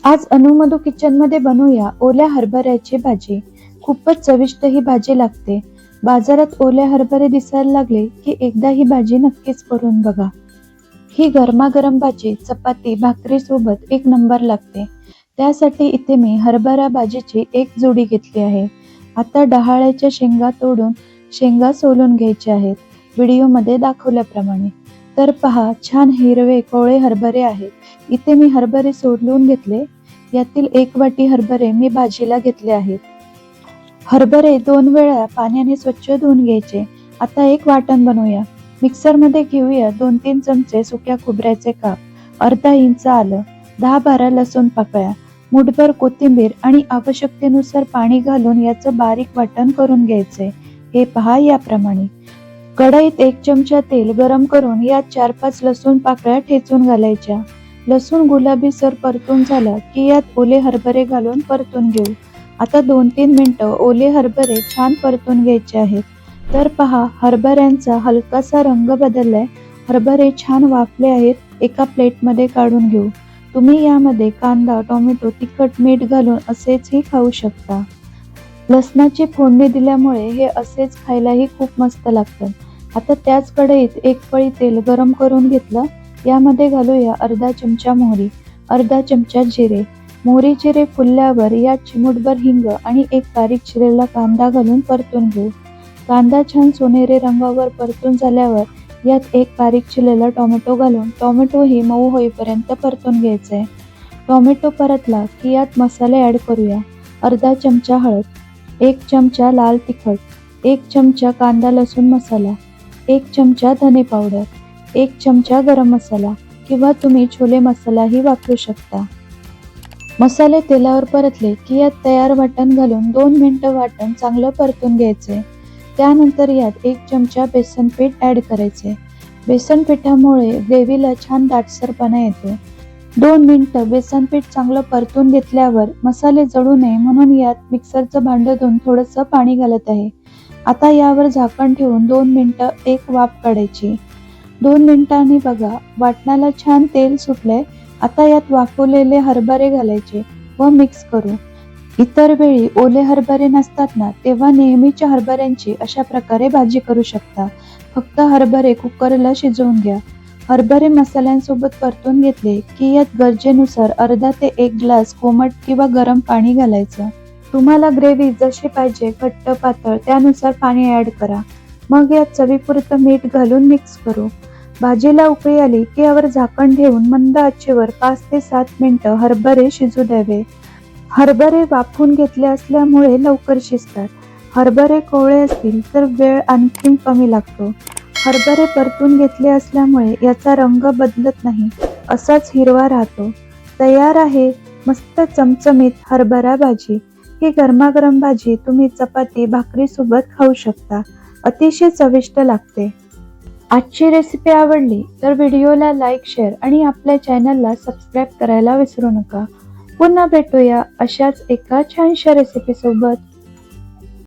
आज अनुमधू किचन मध्ये बनवूया ओल्या हरभऱ्याची भाजी। खूपच चविष्ट ही भाजी लागते। बाजारात ओले हरभरे दिसायला लागले की एकदा ही भाजी नक्कीच करून बघा। ही गरमागरम भाजी चपाती भाकरी सोबत एक नंबर लागते। त्यासाठी इथे मी हरभरा भाजीची एक जोडी घेतली आहे। आता डहाळ्याच्या शेंगा तोडून शेंगा सोलून घ्यायच्या आहेत, व्हिडिओमध्ये दाखवल्याप्रमाणे। तर पहा, छान हिरवे कोवळे हरभरे आहेत। इथे मी हरभरे सोलून घेतले। यातील एक वाटी हरभरे मी भाजीला घेतले आहेत। हरभरे 2 वेळा पाण्याने स्वच्छ धुवून घ्यायचे। आता एक वाटण बनवूया। मिक्सरमध्ये घेऊया 2-3 चमचे सुक्या खोबऱ्याचे काप, अर्धा इंच आलं, 10-12 लसूण पाकळ्या, मुठभर कोथिंबीर आणि आवश्यकतेनुसार पाणी घालून याचं बारीक वाटण करून घ्यायचे। हे पहा याप्रमाणे। कढईत 1 चमचा तेल गरम करून यात 4-5 लसूण पाकळ्या ठेचून घालायच्या। लसूण गुलाबीसर परतून झाला की यात ओले हरभरे घालून परतून घेऊ। आता 2-3 मिनिटं ओले हरभरे छान परतून घ्यायचे आहेत। तर पहा, हरभऱ्यांचा हलकासा रंग बदललाय। हरभरे छान वाफले आहेत। एका प्लेटमध्ये काढून घेऊ। तुम्ही यामध्ये कांदा, टोमॅटो, तिखट, मीठ घालून असेचही खाऊ शकता। लसणाची फोडणी दिल्यामुळे हे असेच खायलाही खूप मस्त लागतं। आता त्याच कढईत एक पळी तेल गरम करून घेतलं। यामध्ये घालूया अर्धा चमचा मोहरी, अर्धा चमचा जिरे। मोहरी जिरे फुलल्यावर यात चिमूटभर हिंग आणि एक बारीक चिरलेला कांदा घालून परतून घेऊ। कांदा छान सोनेरी रंगावर परतून झाल्यावर यात एक बारीक चिरलेला टोमॅटो घालून टोमॅटोही मऊ होईपर्यंत परतून घ्यायचे। टोमॅटो परतला की यात मसाले ऍड करूया। अर्धा चमचा हळद, 1 चमचा लाल तिखट, 1 चमचा कांदा लसूण मसाला, 1 चमचा धने पावडर, 1 चमचा गरम मसाला किंवा तुम्ही छोले मसालाही वापरू शकता। मसाले तेलावर परतले की यात तयार वाटण घालून 2 मिनिटं वाटण चांगलं परतून घ्यायचे। त्यानंतर यात 1 चमचा बेसन पीठ ऍड करायचे। बेसन पिठामुळे ग्रेव्हीला छान दाटसरपणा येतो। 2 मिनिटं बेसन पीठ चांगलं परतून घेतल्यावर मसाले जळू नये म्हणून यात मिक्सरचं भांडं धुवून थोडंसं पाणी घालत आहे। आता यावर झाकण ठेवून 2 मिनिटं एक वाफ काढायची। 2 मिनिटांनी बघा, वाटणाला छान तेल सुटलंय। आता यात वाफवलेले हरभरे घालायचे व मिक्स करू। इतर वेळी ओले हरभरे नसतात ना, तेव्हा नेहमीच्या हरभऱ्यांची अशा प्रकारे भाजी करू शकता। फक्त हरभरे कुकरला शिजवून घ्या। हरभरे मसाल्यांसोबत परतून घेतले की यात गरजेनुसार अर्धा ते 1 ग्लास कोमट किंवा गरम पाणी घालायचं। तुम्हाला ग्रेव्ही जशी पाहिजे, घट्ट पातळ, त्यानुसार पाणी ऍड करा। मग यात चवीपुरतं मीठ घालून मिक्स करू। भाजीला उकळी आली की यावर झाकण ठेवून मंद आचेवर 5 ते 7 मिनिटं हरभरे शिजू द्यावे। हरभरे वाफवून घेतले असल्यामुळे लवकर शिजतात। हरभरे कोवळे असतील तर वेळ आणखीन कमी लागतो। हरभरे परतून घेतले असल्यामुळे याचा रंग बदलत नाही, असाच हिरवा राहतो। तयार आहे मस्त चमचमीत हरभरा भाजी। ही गरमागरम भाजी तुम्ही चपाती भाकरी सोबत खाऊ शकता। अतिशय चविष्ट लागते। आजची रेसिपी आवडली तर व्हिडिओला लाईक, शेअर आणि आपल्या चॅनलला सबस्क्राईब करायला विसरू नका। पुन्हा भेटूया अशाच एका छानशा रेसिपी सोबत।